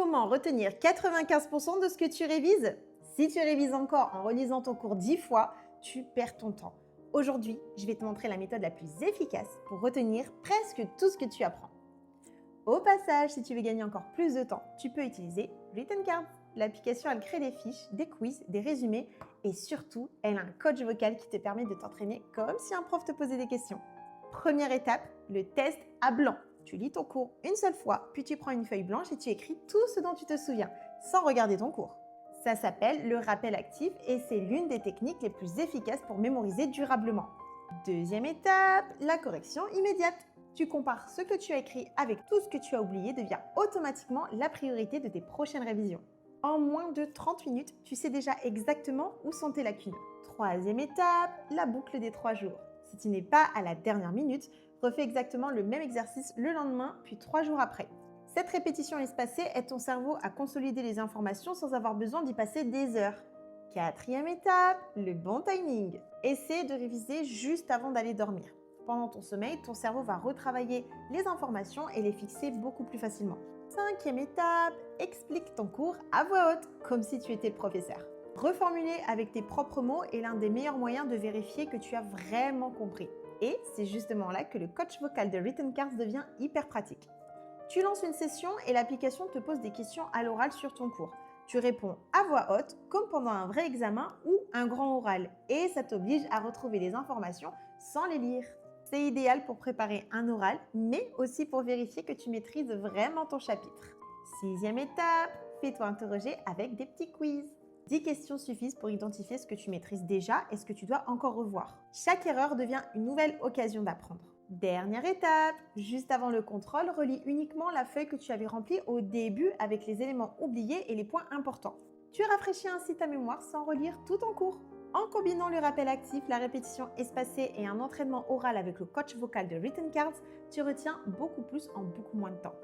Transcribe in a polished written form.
Comment retenir 95% de ce que tu révises? Si tu révises encore en relisant ton cours 10 fois, tu perds ton temps. Aujourd'hui, je vais te montrer la méthode la plus efficace pour retenir presque tout ce que tu apprends. Au passage, si tu veux gagner encore plus de temps, tu peux utiliser Written Cards. L'application, elle crée des fiches, des quiz, des résumés et surtout, elle a un coach vocal qui te permet de t'entraîner comme si un prof te posait des questions. Première étape, le test à blanc. Tu lis ton cours une seule fois, puis tu prends une feuille blanche et tu écris tout ce dont tu te souviens, sans regarder ton cours. Ça s'appelle le rappel actif et c'est l'une des techniques les plus efficaces pour mémoriser durablement. Deuxième étape, la correction immédiate. Tu compares ce que tu as écrit avec tout ce que tu as oublié devient automatiquement la priorité de tes prochaines révisions. En moins de 30 minutes, tu sais déjà exactement où sont tes lacunes. Troisième étape, la boucle des 3 jours. Si tu n'es pas à la dernière minute, refais exactement le même exercice le lendemain, puis 3 jours après. Cette répétition espacée aide ton cerveau à consolider les informations sans avoir besoin d'y passer des heures. Quatrième étape, le bon timing. Essaie de réviser juste avant d'aller dormir. Pendant ton sommeil, ton cerveau va retravailler les informations et les fixer beaucoup plus facilement. Cinquième étape, explique ton cours à voix haute, comme si tu étais le professeur. Reformuler avec tes propres mots est l'un des meilleurs moyens de vérifier que tu as vraiment compris. Et c'est justement là que le coach vocal de Written Cards devient hyper pratique. Tu lances une session et l'application te pose des questions à l'oral sur ton cours. Tu réponds à voix haute, comme pendant un vrai examen ou un grand oral, et ça t'oblige à retrouver les informations sans les lire. C'est idéal pour préparer un oral, mais aussi pour vérifier que tu maîtrises vraiment ton chapitre. Sixième étape, fais-toi interroger avec des petits quiz. 10 questions suffisent pour identifier ce que tu maîtrises déjà et ce que tu dois encore revoir. Chaque erreur devient une nouvelle occasion d'apprendre. Dernière étape, juste avant le contrôle, relis uniquement la feuille que tu avais remplie au début avec les éléments oubliés et les points importants. Tu rafraîchis ainsi ta mémoire sans relire tout ton cours. En combinant le rappel actif, la répétition espacée et un entraînement oral avec le coach vocal de Written Cards, tu retiens beaucoup plus en beaucoup moins de temps.